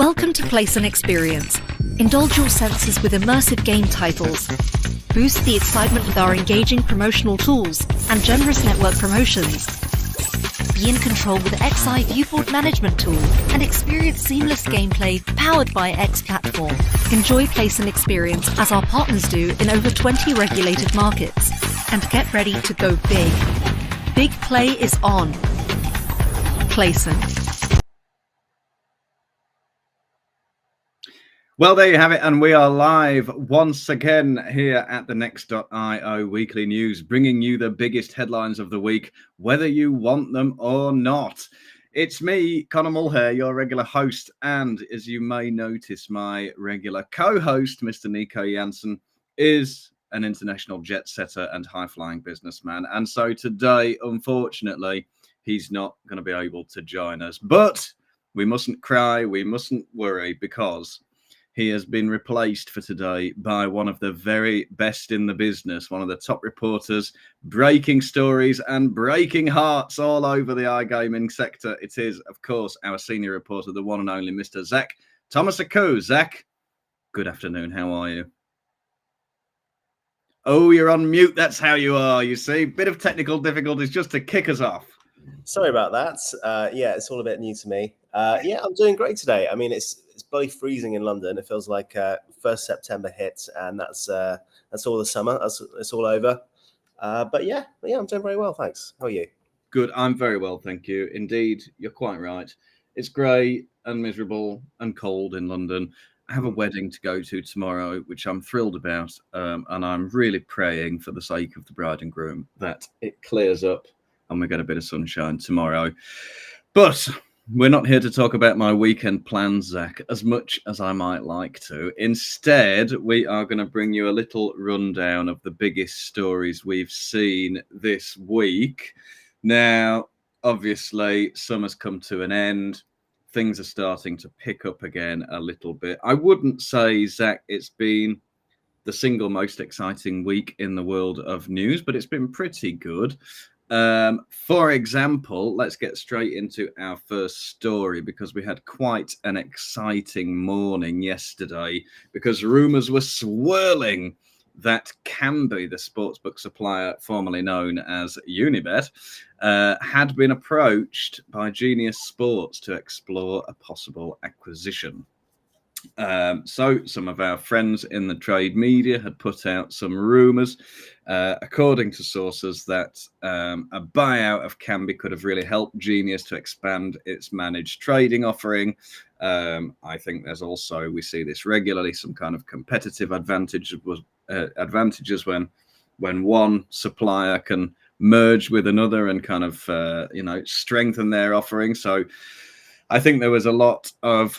Welcome to Place and Experience. Indulge your senses with immersive game titles. Boost the excitement with our engaging promotional tools and generous network promotions. Be in control with XI Viewboard Management Tool and experience seamless gameplay powered by X Platform. Enjoy Place and Experience as our partners do in over 20 regulated markets. And get ready to go big. Big play is on. Placent. Well, there you have it, and we are live once again here at the Next.io Weekly News, bringing you the biggest headlines of the week, whether you want them or not. It's me, Conor Mulhare, your regular host, and as you may notice, my regular co-host, Mr. Nico Jansen, is an international jet setter and high-flying businessman, and so today, unfortunately, he's not going to be able to join us. But we mustn't cry, we mustn't worry, because he has been replaced for today by one of the very best in the business, one of the top reporters, breaking stories and breaking hearts all over the iGaming sector. It is, of course, our senior reporter, the one and only Mr. Zach Thomas-Ako. Zach, good afternoon. How are you? Oh, you're on mute. That's how you are, you see. Bit of technical difficulties just to kick us off. Sorry about that. Yeah, it's all a bit new to me. Yeah, I'm doing great today. I mean, it's bloody freezing in London. It feels like 1st September hit, and that's all the summer. It's all over. But yeah, I'm doing very well, thanks. How are you? Good. I'm very well, thank you. Indeed, you're quite right. It's grey and miserable and cold in London. I have a wedding to go to tomorrow, which I'm thrilled about, and I'm really praying for the sake of the bride and groom that it clears up and we get a bit of sunshine tomorrow. But we're not here to talk about my weekend plans, Zach, as much as I might like to. Instead, we are going to bring you a little rundown of the biggest stories we've seen this week. Now, obviously, summer's come to an end. Things are starting to pick up again a little bit. I wouldn't say, Zach, it's been the single most exciting week in the world of news, but it's been pretty good. For example, let's get straight into our first story, because we had quite an exciting morning yesterday, because rumours were swirling that Kambi, the sportsbook supplier formerly known as Unibet, had been approached by Genius Sports to explore a possible acquisition. So some of our friends in the trade media had put out some rumours, according to sources, that a buyout of Kambi could have really helped Genius to expand its managed trading offering. I think there's also, we see this regularly, some kind of competitive advantages when one supplier can merge with another and kind of strengthen their offering. So I think there was a lot of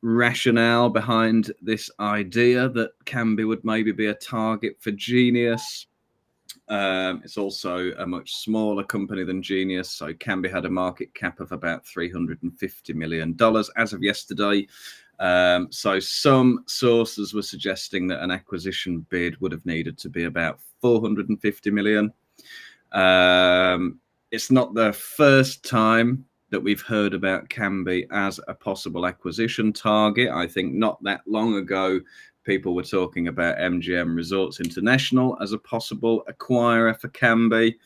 rationale behind this idea that Kambi would maybe be a target for Genius. It's also a much smaller company than Genius, so Kambi had a market cap of about $350 million as of yesterday. So some sources were suggesting that an acquisition bid would have needed to be about $450 million. It's not the first time that we've heard about Kambi as a possible acquisition target. I think not that long ago, people were talking about MGM Resorts International as a possible acquirer for Kambi.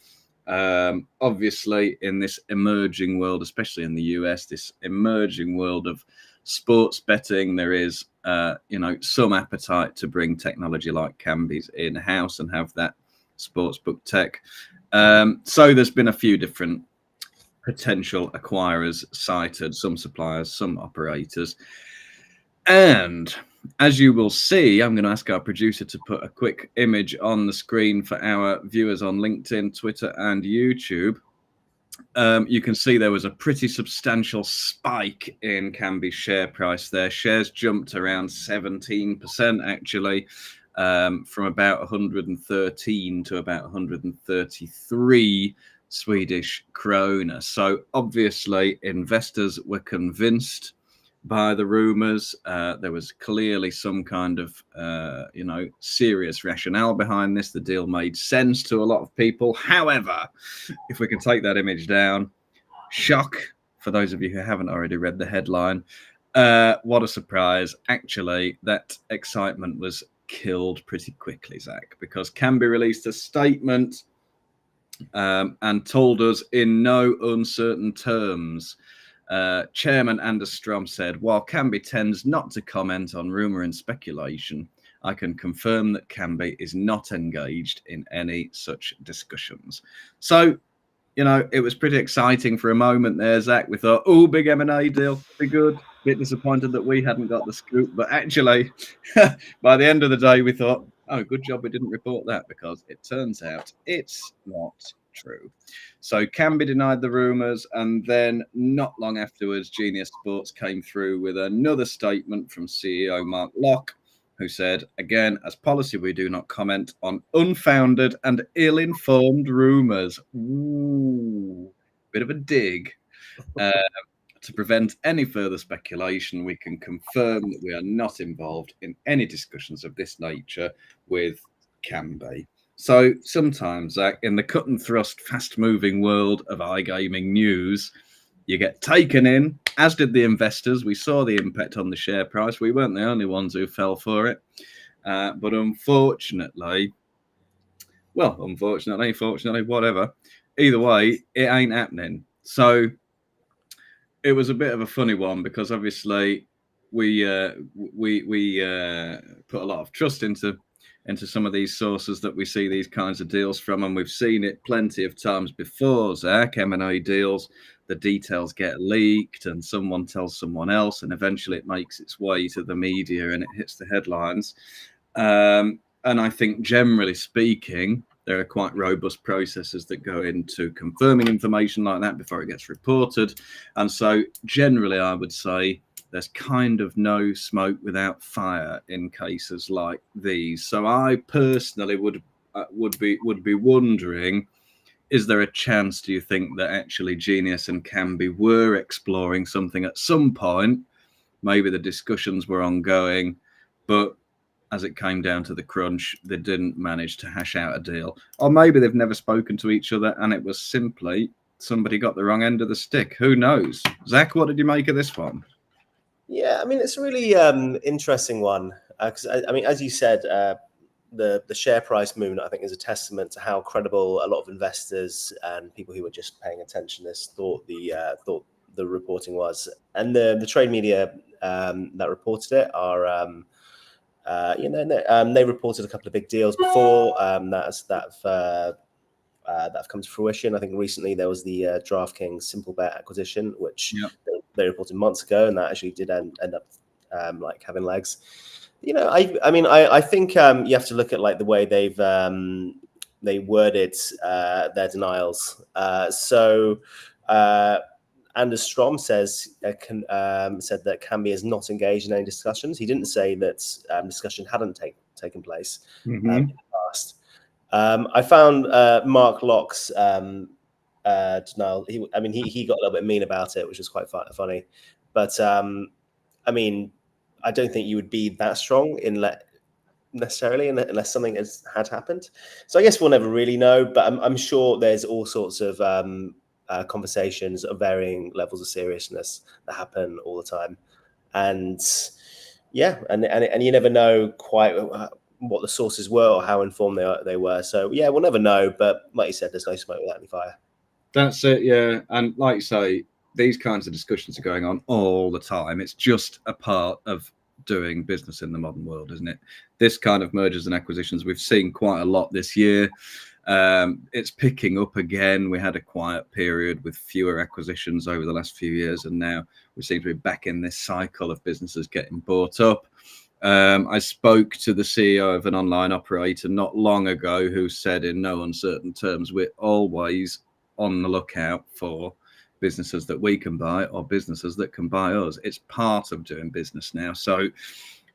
Obviously, in this emerging world, especially in the US, this emerging world of sports betting, there is some appetite to bring technology like Kambi's in-house and have that sportsbook tech. So there's been a few different potential acquirers cited, some suppliers, some operators. And as you will see, I'm going to ask our producer to put a quick image on the screen for our viewers on LinkedIn, Twitter, and YouTube. You can see there was a pretty substantial spike in Kambi's share price there. Shares jumped around 17%, actually, from about 113 to about 133 Swedish krona. So obviously investors were convinced by the rumors. There was clearly some kind of serious rationale behind this. The deal made sense to a lot of people. However, if we can take that image down, shock for those of you who haven't already read the headline, What a surprise. Actually, that excitement was killed pretty quickly, Zach, because Kambi released a statement and told us in no uncertain terms. Chairman Anders Strom said, while Kambi tends not to comment on rumour and speculation, I can confirm that Kambi is not engaged in any such discussions. So, you know, it was pretty exciting for a moment there, Zach. We thought, oh, big M&A deal, be good. Bit disappointed that we hadn't got the scoop. But actually, by the end of the day, we thought, oh, good job we didn't report that, because it turns out it's not true. So Kambi denied the rumours, and then not long afterwards, Genius Sports came through with another statement from CEO Mark Locke, who said, again, as policy, we do not comment on unfounded and ill-informed rumours. Ooh, bit of a dig. To prevent any further speculation, we can confirm that we are not involved in any discussions of this nature with Kambi. So sometimes, Zach, in the cut and thrust, fast-moving world of iGaming news, you get taken in, as did the investors. We saw the impact on the share price. We weren't the only ones who fell for it. But unfortunately, fortunately, whatever. Either way, it ain't happening. So it was a bit of a funny one, because obviously we put a lot of trust into some of these sources that we see these kinds of deals from, and we've seen it plenty of times before, Zach. M&A deals, the details get leaked and someone tells someone else, and eventually it makes its way to the media and it hits the headlines. And I think, generally speaking, there are quite robust processes that go into confirming information like that before it gets reported. And so generally, I would say there's kind of no smoke without fire in cases like these. So I personally would be wondering, is there a chance, do you think, that actually Genius and Kambi were exploring something at some point? Maybe the discussions were ongoing, but as it came down to the crunch, they didn't manage to hash out a deal. Or maybe they've never spoken to each other and it was simply somebody got the wrong end of the stick. Who knows? Zach, what did you make of this one? Yeah, I mean, it's a really interesting one. Because, I mean, as you said, the share price movement, I think, is a testament to how credible a lot of investors and people who were just paying attention to this thought the reporting was. And the trade media that reported it are... they reported a couple of big deals before that have come to fruition. I think recently there was the DraftKings Simple Bet acquisition, which they reported months ago, and that actually did end up like having legs. You know, I think you have to look at like the way they worded their denials. Anders Strom said that Kambi is not engaged in any discussions. He didn't say that discussion hadn't taken place in the past. I found Mark Locke's denial. He got a little bit mean about it, which was quite funny. But I mean, I don't think you would be that strong necessarily unless something had happened. So I guess we'll never really know. But I'm sure there's all sorts of conversations of varying levels of seriousness that happen all the time, and and you never know quite what the sources were or how informed they were. So yeah, we'll never know. But like you said, there's no smoke without any fire. That's it, yeah. And like you say, these kinds of discussions are going on all the time. It's just a part of doing business in the modern world, isn't it? This kind of mergers and acquisitions we've seen quite a lot this year. It's picking up again. We had a quiet period with fewer acquisitions over the last few years, and now we seem to be back in this cycle of businesses getting bought up. I spoke to the CEO of an online operator not long ago who said in no uncertain terms, we're always on the lookout for businesses that we can buy or businesses that can buy us. It's part of doing business now. So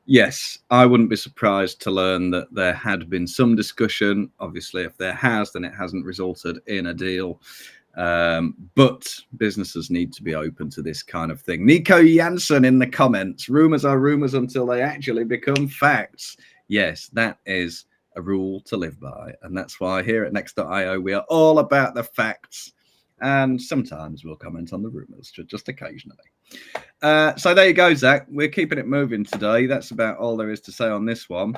yes, I wouldn't be surprised to learn that there had been some discussion. Obviously, if there has, then it hasn't resulted in a deal. But businesses need to be open to this kind of thing. Nico Janssen in the comments, rumors are rumors until they actually become facts. Yes, that is a rule to live by. And that's why here at Next.io, we are all about the facts and sometimes we'll comment on the rumours, just occasionally. So there you go, Zach. We're keeping it moving today. That's about all there is to say on this one.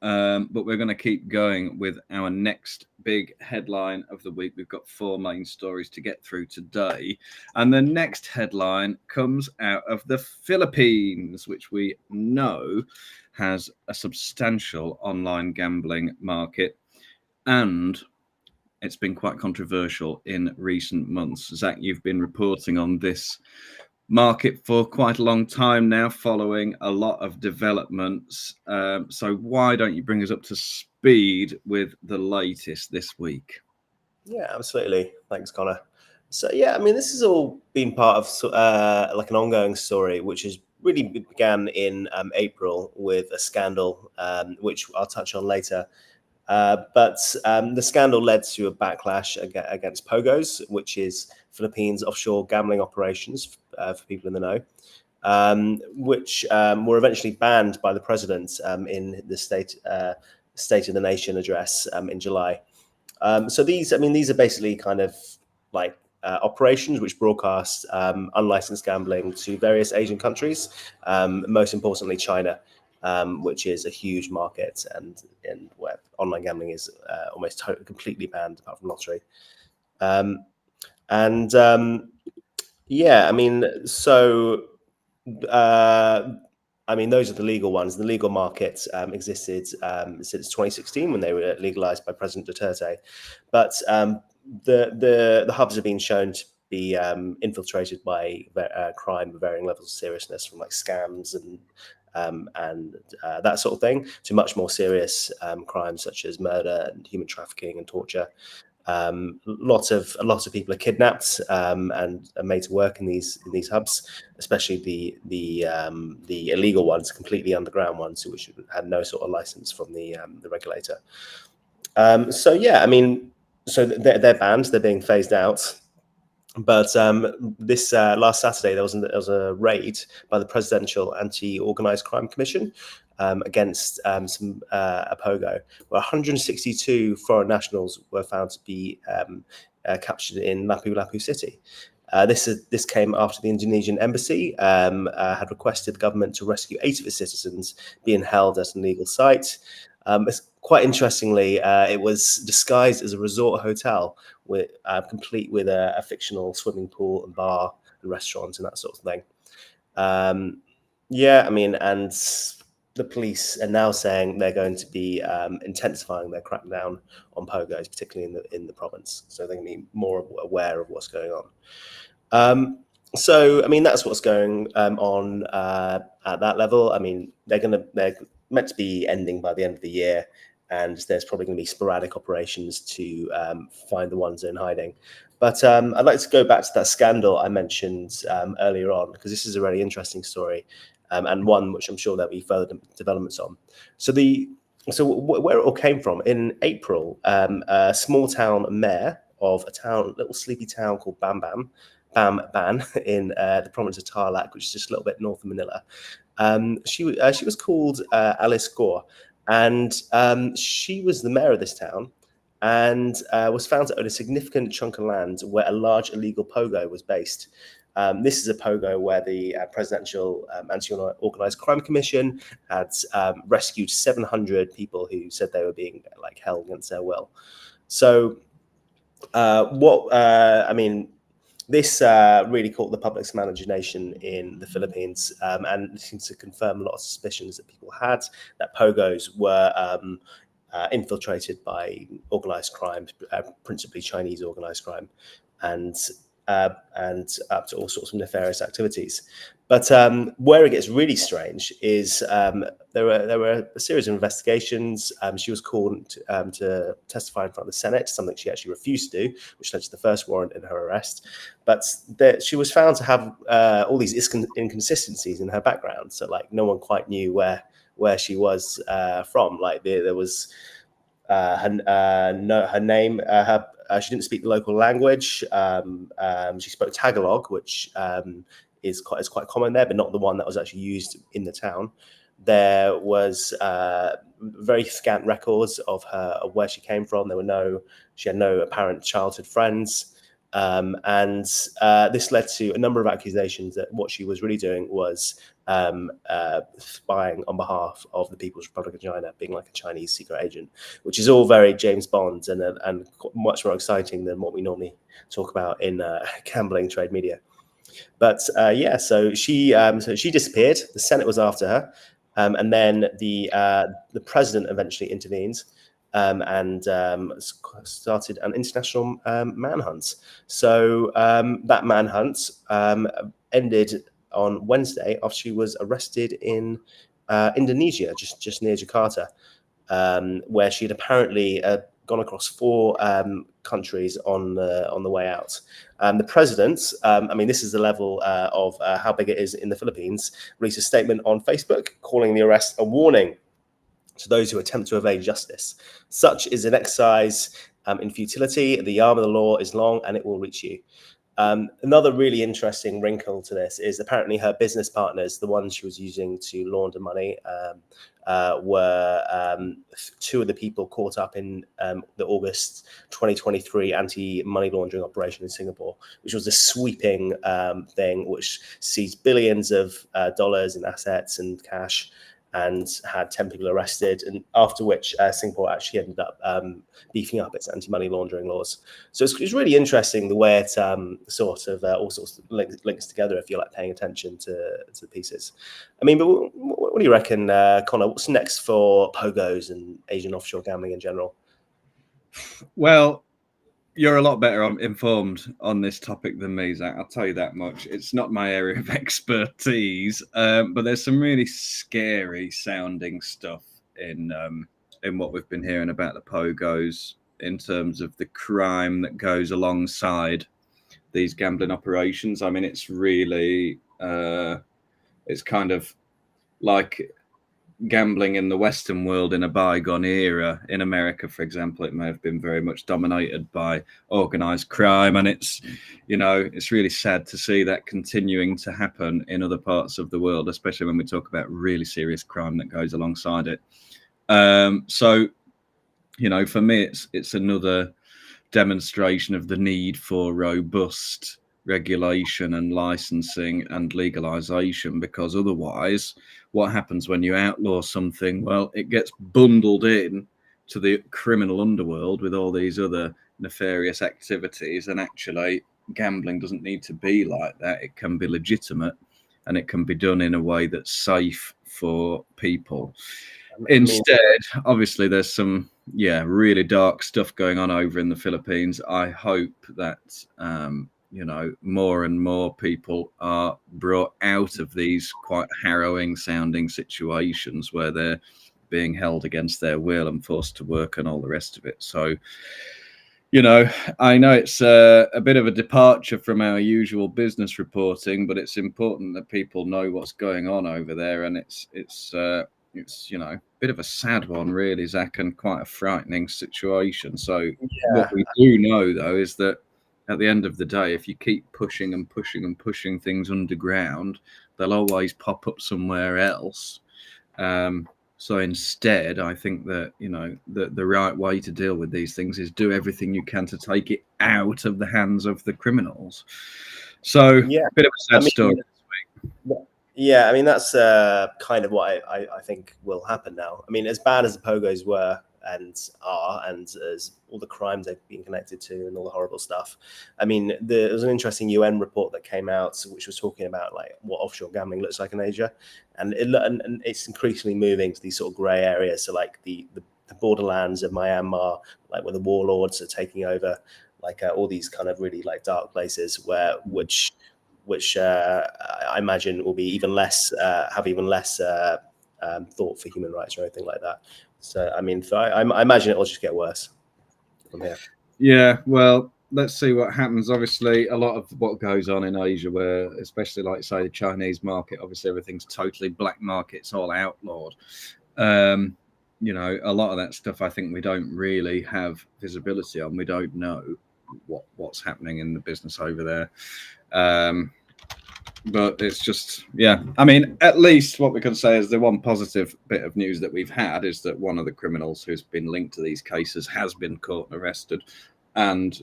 But we're going to keep going with our next big headline of the week. We've got 4 main stories to get through today. And the next headline comes out of the Philippines, which we know has a substantial online gambling market. And it's been quite controversial in recent months. Zach, you've been reporting on this market for quite a long time now, following a lot of developments. So why don't you bring us up to speed with the latest this week? Yeah, absolutely. Thanks, Connor. So yeah, I mean, this has all been part of like an ongoing story, which is really began in April with a scandal, which I'll touch on later. But the scandal led to a backlash against POGOs, which is Philippines offshore gambling operations for people in the know, which were eventually banned by the president in the State of the Nation address in July. So these are basically kind of like operations which broadcast unlicensed gambling to various Asian countries, most importantly China. Which is a huge market and where online gambling is almost completely banned apart from lottery. Yeah, I mean, so I mean, those are the legal ones. The legal markets existed since 2016 when they were legalized by President Duterte, but the hubs have been shown to be infiltrated by crime of varying levels of seriousness, from like scams and that sort of thing, to much more serious crimes such as murder and human trafficking and torture. A lot of people are kidnapped and are made to work in these hubs, especially the illegal ones, completely underground ones, which had no sort of license from the regulator. So yeah, I mean, so they're banned, they're being phased out. But this last Saturday, there was a raid by the Presidential Anti-Organized Crime Commission against a POGO, where 162 foreign nationals were found to be captured in Lapu-Lapu City. This came after the Indonesian embassy had requested the government to rescue 8 of its citizens being held at an illegal site. Quite interestingly, it was disguised as a resort hotel, with complete with a fictional swimming pool and bar and restaurant and that sort of thing. Yeah, I mean, and the police are now saying they're going to be intensifying their crackdown on POGOs, particularly in the province. So they're going to be more aware of what's going on. So I mean, that's what's going on at that level. I mean, they're meant to be ending by the end of the year, and there's probably going to be sporadic operations to find the ones in hiding. But I'd like to go back to that scandal I mentioned earlier on, because this is a really interesting story, and one which I'm sure there'll be further developments on. So where it all came from, in April, a small town mayor of a little sleepy town called Bamban in the province of Tarlac, which is just a little bit north of Manila. She was called Alice Gore, and she was the mayor of this town, and was found to own a significant chunk of land where a large illegal POGO was based. This is a POGO where the Presidential Anti-Organized Crime Commission had rescued 700 people who said they were being held against their will. So I mean, this really caught the public's imagination in the Philippines, and it seems to confirm a lot of suspicions that people had that POGOs were infiltrated by organized crime, principally Chinese organized crime, and up to all sorts of nefarious activities. But where it gets really strange is there were a series of investigations. She was called to testify in front of the Senate, something she actually refused to do, which led to the first warrant in her arrest. But she was found to have all these inconsistencies in her background. So no one quite knew where she was from. There was her name. She didn't speak the local language. She spoke Tagalog, which is quite common there, but not the one that was actually used in the town. There was very scant records of where she came from. She had no apparent childhood friends. And this led to a number of accusations that what she was really doing was spying on behalf of the People's Republic of China, being like a Chinese secret agent, which is all very James Bond and much more exciting than what we normally talk about in gambling trade media. But so she disappeared. The Senate was after her, and then the president eventually intervened. And started an international manhunt. So that manhunt ended on Wednesday after she was arrested in Indonesia, just near Jakarta, where she'd apparently gone across 4 countries on the way out. The president, this is the level of how big it is in the Philippines, released a statement on Facebook calling the arrest a warning to those who attempt to evade justice. Such is an exercise in futility. The arm of the law is long and it will reach you. Another really interesting wrinkle to this is apparently her business partners, the ones she was using to launder money, were 2 of the people caught up in the August 2023 anti-money laundering operation in Singapore, which was a sweeping thing which seized billions of dollars in assets and cash, and had 10 people arrested, and after which Singapore actually ended up beefing up its anti-money laundering laws. So it's really interesting the way it all sorts of links together if you're like paying attention to the pieces. But what do you reckon, Connor? What's next for POGOs and Asian offshore gambling in general? Well, you're a lot better informed on this topic than me, Zach. I'll tell you that much. It's not my area of expertise, but there's some really scary sounding stuff in what we've been hearing about the POGOs in terms of the crime that goes alongside these gambling operations. It's really, it's kind of like gambling in the Western world in a bygone era. In America, for example, it may have been very much dominated by organized crime, and it's really sad to see that continuing to happen in other parts of the world, especially when we talk about really serious crime that goes alongside it. So for me, it's another demonstration of the need for robust regulation and licensing and legalization, because otherwise what happens when you outlaw something? Well, it gets bundled in to the criminal underworld with all these other nefarious activities, and actually gambling doesn't need to be like that. It can be legitimate and it can be done in a way that's safe for people. Instead, obviously there's some really dark stuff going on over in the Philippines. I hope that more and more people are brought out of these quite harrowing sounding situations where they're being held against their will and forced to work and all the rest of it. So, I know it's a bit of a departure from our usual business reporting, but it's important that people know what's going on over there. And it's a bit of a sad one, really, Zach, and quite a frightening situation. So what we do know, though, is that at the end of the day, if you keep pushing and pushing and pushing things underground, they'll always pop up somewhere else. So instead, I think that, the right way to deal with these things is do everything you can to take it out of the hands of the criminals. So a bit of a sad story this week. Yeah, that's kind of what I think will happen now. As bad as the POGOs were and are, and as all the crimes they've been connected to and all the horrible stuff. There was an interesting UN report that came out which was talking about like what offshore gambling looks like in Asia, and it's increasingly moving to these sort of grey areas. So like the borderlands of Myanmar, like where the warlords are taking over, like all these kind of really like dark places which I imagine will be even less have even less thought for human rights or anything like that. So I imagine it will just get worse from here. Yeah, well, let's see what happens. Obviously, a lot of what goes on in Asia, where especially like say the Chinese market, obviously everything's totally black market, it's all outlawed. A lot of that stuff I think we don't really have visibility on. We don't know what's happening in the business over there. But it's just, at least what we can say is the one positive bit of news that we've had is that one of the criminals who's been linked to these cases has been caught and arrested. And,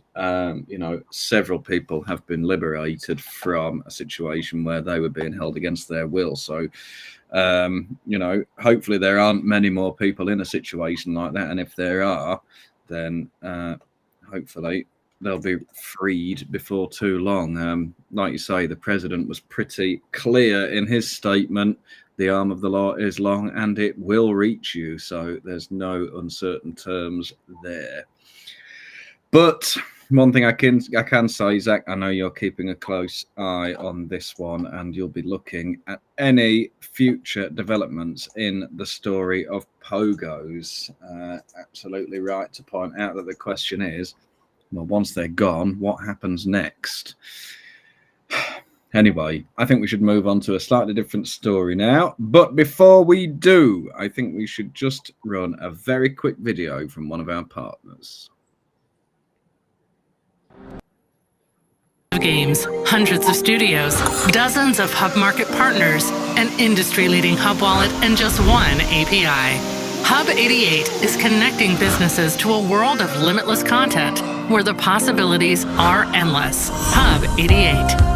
several people have been liberated from a situation where they were being held against their will. So, hopefully there aren't many more people in a situation like that. And if there are, then hopefully they'll be freed before too long. Like you say, the president was pretty clear in his statement. The arm of the law is long and it will reach you. So there's no uncertain terms there. But one thing I can say, Zach, I know you're keeping a close eye on this one, and you'll be looking at any future developments in the story of POGOs. Absolutely right to point out that the question is, well, once they're gone, what happens next? Anyway, I think we should move on to a slightly different story now. But before we do, I think we should just run a very quick video from one of our partners. Games, hundreds of studios, dozens of hub market partners, an industry-leading hub wallet, and just one API. Hub 88 is connecting businesses to a world of limitless content where the possibilities are endless. Hub 88.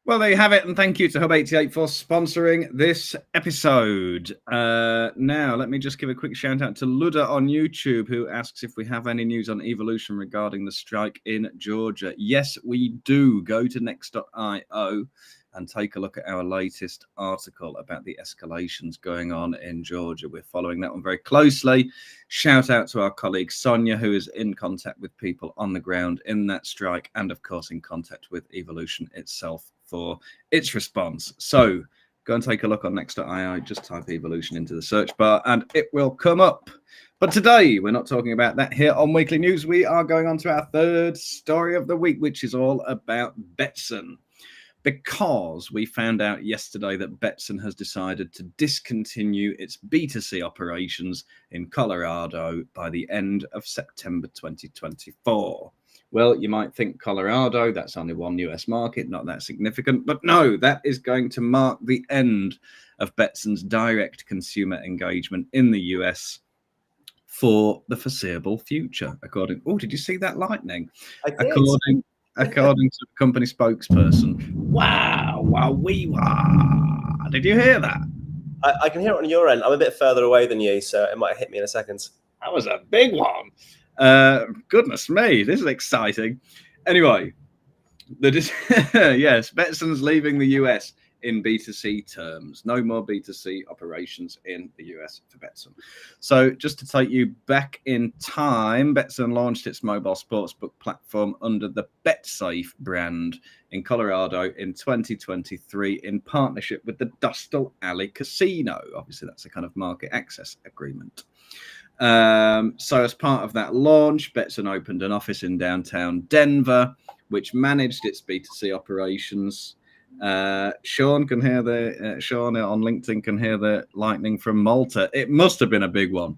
Well, there you have it, and thank you to Hub 88 for sponsoring this episode. Now, let me just give a quick shout out to Ludda on YouTube, who asks if we have any news on Evolution regarding the strike in Georgia. Yes, we do. Go to next.io and take a look at our latest article about the escalations going on in Georgia. We're following that one very closely. Shout out to our colleague Sonia, who is in contact with people on the ground in that strike, and of course in contact with Evolution itself for its response. So go and take a look on next.io. Just type Evolution into the search bar and it will come up. But today we're not talking about that here on Weekly News. We are going on to our third story of the week, which is all about Betsson. Because we found out yesterday that Betsson has decided to discontinue its B2C operations in Colorado by the end of September 2024. Well, you might think Colorado, that's only one US market, not that significant. But no, that is going to mark the end of Betsson's direct consumer engagement in the US for the foreseeable future. Did you see that lightning? I did. According to the company spokesperson. Wow, did you hear that? I can hear it on your end. I'm a bit further away than you, so it might hit me in a second. That was a big one. Goodness me, this is exciting. Anyway, yes, Betsson's leaving the US in B2C terms. No more B2C operations in the US for Betsson. So just to take you back in time, Betsson launched its mobile sportsbook platform under the BetSafe brand in Colorado in 2023 in partnership with the Dostal Alley Casino. Obviously, that's a kind of market access agreement. So as part of that launch, Betsson opened an office in downtown Denver, which managed its B2C operations. Sean can hear Sean on LinkedIn can hear the lightning from Malta. It must have been a big one.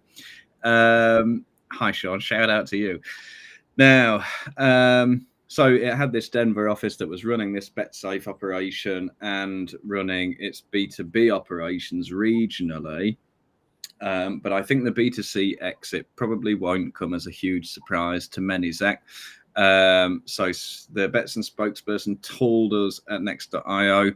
Hi, Sean. Shout out to you. Now, so it had this Denver office that was running this BetSafe operation and running its B2B operations regionally. But I think the B2C exit probably won't come as a huge surprise to many, Zach. So the Betsson spokesperson told us at Next.io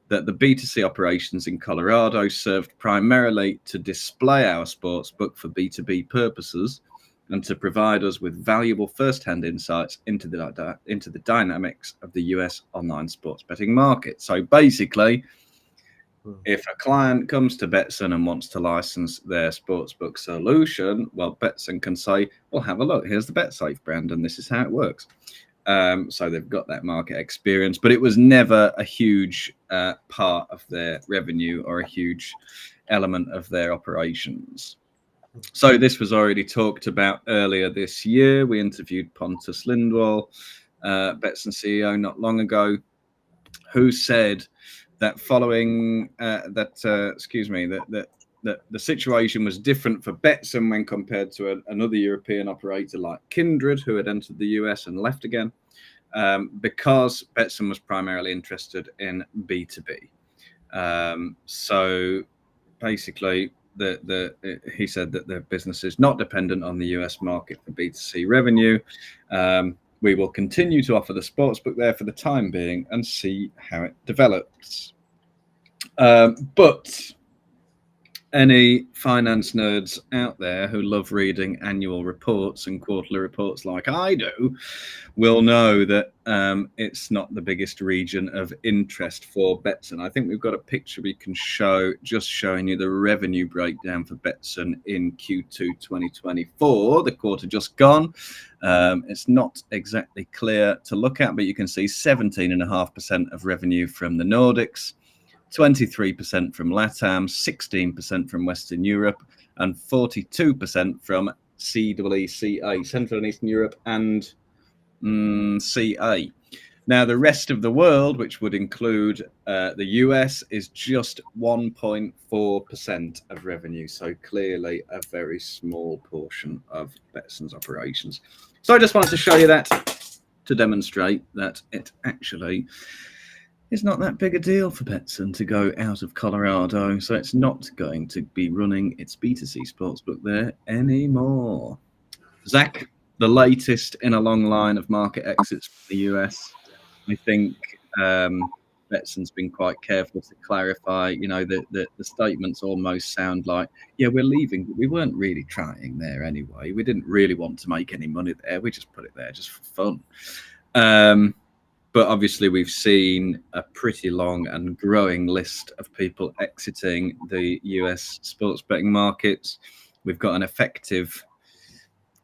that the B2C operations in Colorado served primarily to display our sportsbook for B2B purposes and to provide us with valuable first-hand insights into the dynamics of the US online sports betting market. So basically, if a client comes to Betsson and wants to license their sportsbook solution, well, Betsson can say, well, have a look. Here's the BetSafe brand, and this is how it works. So they've got that market experience, but it was never a huge part of their revenue or a huge element of their operations. So this was already talked about earlier this year. We interviewed Pontus Lindwall, Betsson CEO, not long ago, who said that following that the situation was different for Betsson when compared to another European operator like Kindred, who had entered the US and left again, because Betsson was primarily interested in B2B. So basically, he said that their business is not dependent on the US market for B2C revenue. We will continue to offer the sportsbook there for the time being and see how it develops. But any finance nerds out there who love reading annual reports and quarterly reports like I do will know that it's not the biggest region of interest for Betsson. I think we've got a picture we can show, just showing you the revenue breakdown for Betsson in Q2 2024, the quarter just gone. It's not exactly clear to look at, but you can see 17.5% of revenue from the Nordics, 23% from LATAM, 16% from Western Europe, and 42% from CEECA, Central and Eastern Europe, and CA. Now, the rest of the world, which would include the US, is just 1.4% of revenue. So clearly a very small portion of Betsson's operations. So I just wanted to show you that to demonstrate that it actually is not that big a deal for Betsson to go out of Colorado. So it's not going to be running its B2C sportsbook there anymore. Zach, the latest in a long line of market exits from the US. I think Betsson's been quite careful to clarify, you know, the statements almost sound like, yeah, we're leaving, but we weren't really trying there anyway. We didn't really want to make any money there. We just put it there just for fun. But obviously we've seen a pretty long and growing list of people exiting the US sports betting markets. We've got an effective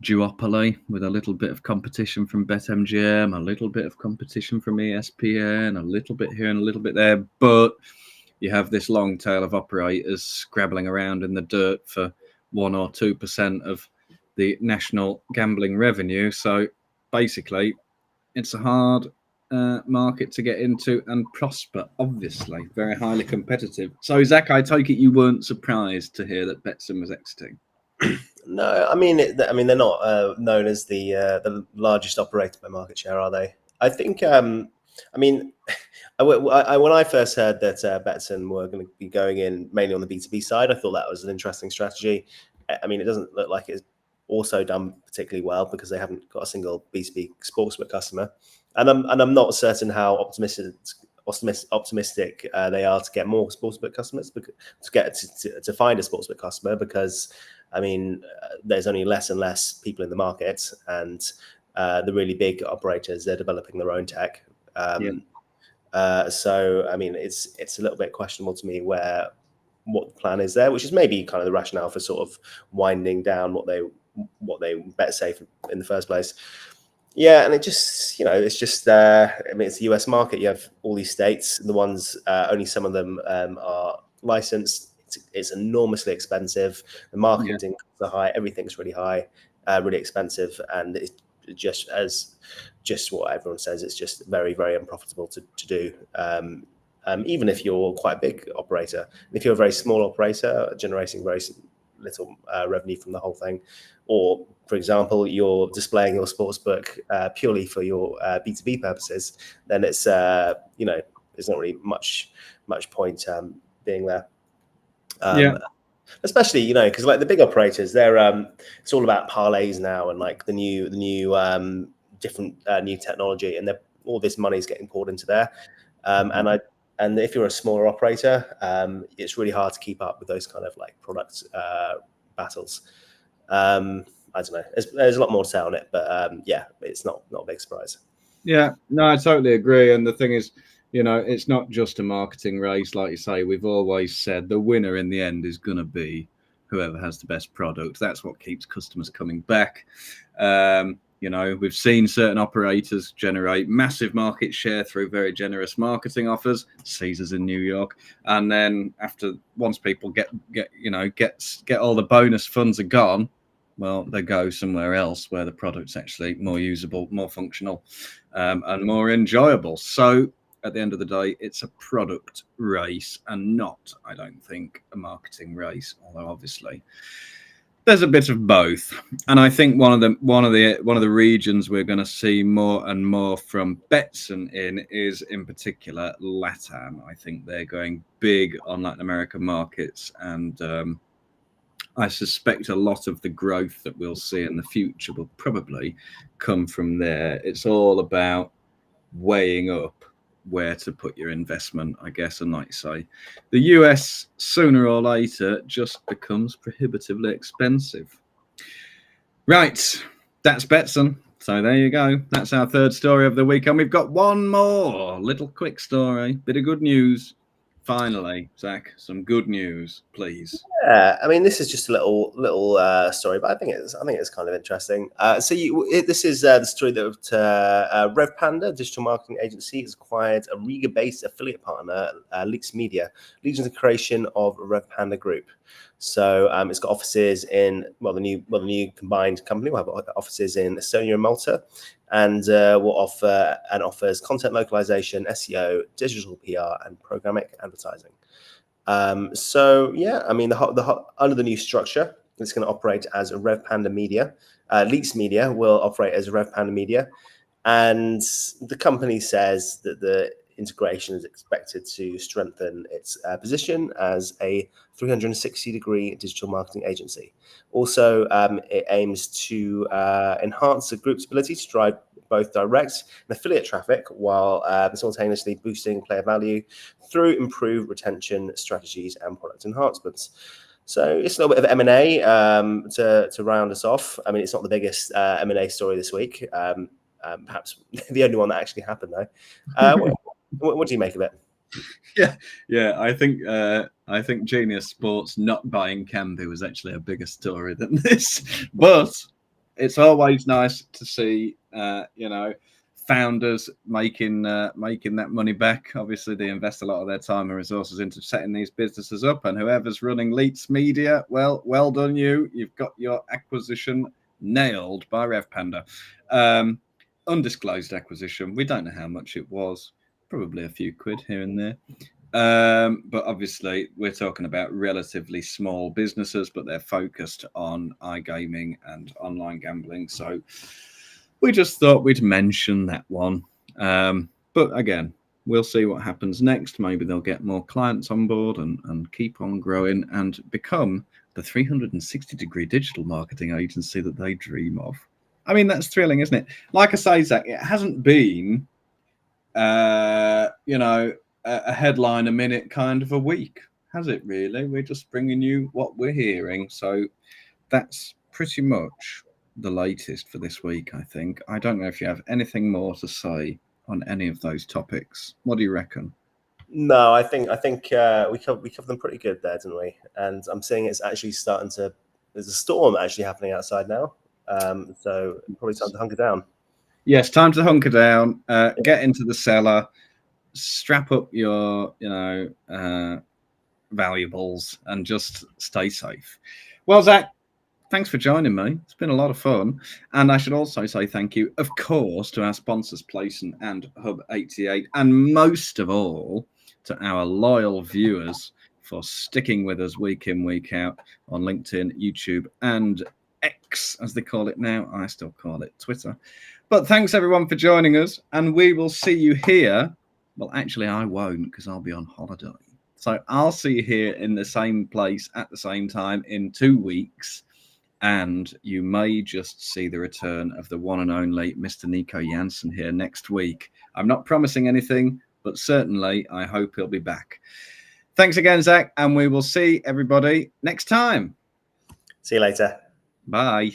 duopoly with a little bit of competition from BetMGM, a little bit of competition from ESPN, a little bit here and a little bit there. But you have this long tail of operators scrabbling around in the dirt for 1 or 2% of the national gambling revenue. So basically, it's a hard market to get into and prosper, obviously, very highly competitive. So, Zach, I take it you weren't surprised to hear that Betsson was exiting. No, I mean, they're not known as the largest operator by market share, are they? I think, when I first heard that Betsson were going to be going in mainly on the B2B side, I thought that was an interesting strategy. I mean, it doesn't look like it's also done particularly well because they haven't got a single B2B sportsbook customer. And I'm not certain how optimistic they are to get more sportsbook customers, to find a sportsbook customer, because I mean there's only less and less people in the market, and the really big operators, they're developing their own tech. So I mean it's a little bit questionable to me what the plan is there, which is maybe kind of the rationale for sort of winding down what they bet safe in the first place. Yeah, and it just, it's just, I mean, it's the US market. You have all these states, the ones, only some of them are licensed. It's enormously expensive. The marketing costs are high. Everything's really high, really expensive. And it's just what everyone says. It's just very, very unprofitable to do. Even if you're quite a big operator. If you're a very small operator generating very little revenue from the whole thing, or for example you're displaying your sportsbook purely for your B2B purposes, then it's there's not really much point being there. Especially because like the big operators, they're it's all about parlays now, and like the new different new technology, and all this money is getting poured into there. And if you're a smaller operator, it's really hard to keep up with those kind of like product battles. I don't know. There's a lot more to say on it, but it's not a big surprise. Yeah, no, I totally agree. And the thing is, it's not just a marketing race. Like you say, we've always said the winner in the end is going to be whoever has the best product. That's what keeps customers coming back. We've seen certain operators generate massive market share through very generous marketing offers, Caesars in New York, and then once people get all the bonus funds are gone, well, they go somewhere else where the product's actually more usable, more functional, and more enjoyable. So at the end of the day, it's a product race and not, I don't think, a marketing race, although obviously there's a bit of both. And I think one of the regions we're going to see more and more from Betsson is in particular LATAM. I think they're going big on Latin American markets, and I suspect a lot of the growth that we'll see in the future will probably come from there. It's all about weighing up where to put your investment, I guess. And like you say, the US sooner or later just becomes prohibitively expensive. Right, that's Betsson. So there you go. That's our third story of the week. And we've got one more little quick story, bit of good news. Finally, Zach, some good news, please. Yeah, I mean, this is just a little story, but I think it's kind of interesting. This is the story that Revpanda digital marketing agency has acquired a Riga-based affiliate partner, Leetz Media, leading to the creation of Revpanda Group. So it's got offices in the new combined company will have offices in Estonia and Malta, and offers content localization, SEO, digital PR, and programmatic advertising. Under the new structure, it's going to operate as a Revpanda Media. Leetz Media will operate as a Revpanda Media, and the company says that the integration is expected to strengthen its position as a 360-degree digital marketing agency. Also, it aims to enhance the group's ability to drive both direct and affiliate traffic while simultaneously boosting player value through improved retention strategies and product enhancements. So it's a little bit of M&A to round us off. I mean, it's not the biggest M&A story this week. Perhaps the only one that actually happened, though. What do you make of it? Yeah. I think Genius Sports not buying Kambi was actually a bigger story than this. But it's always nice to see, founders making that money back. Obviously, they invest a lot of their time and resources into setting these businesses up. And whoever's running Leetz Media, well done you. You've got your acquisition nailed by Revpanda. Undisclosed acquisition. We don't know how much it was. Probably a few quid here and there. But obviously, we're talking about relatively small businesses, but they're focused on iGaming and online gambling. So we just thought we'd mention that one. But again, we'll see what happens next. Maybe they'll get more clients on board and keep on growing and become the 360-degree digital marketing agency that they dream of. I mean, that's thrilling, isn't it? Like I say, Zach, it hasn't been, a headline a minute kind of a week, has it really? We're just bringing you what we're hearing. So that's pretty much the latest for this week, I think. I don't know if you have anything more to say on any of those topics. What do you reckon? No, I think we covered them pretty good there, didn't we? And I'm seeing it's actually starting to. There's a storm actually happening outside now, so probably time to hunker down. Yes, time to hunker down. Get into the cellar, strap up your valuables, and just stay safe. Well, Zach, thanks for joining me. It's been a lot of fun. And I should also say thank you, of course, to our sponsors, Playson and Hub88, and most of all, to our loyal viewers for sticking with us week in, week out on LinkedIn, YouTube, and X, as they call it now. I still call it Twitter. But thanks, everyone, for joining us. And we will see you here. Well, actually, I won't, because I'll be on holiday. So I'll see you here in the same place at the same time in 2 weeks. And you may just see the return of the one and only Mr. Nico Jansen here next week. I'm not promising anything, but certainly I hope he'll be back. Thanks again, Zach, and we will see everybody next time. See you later. Bye.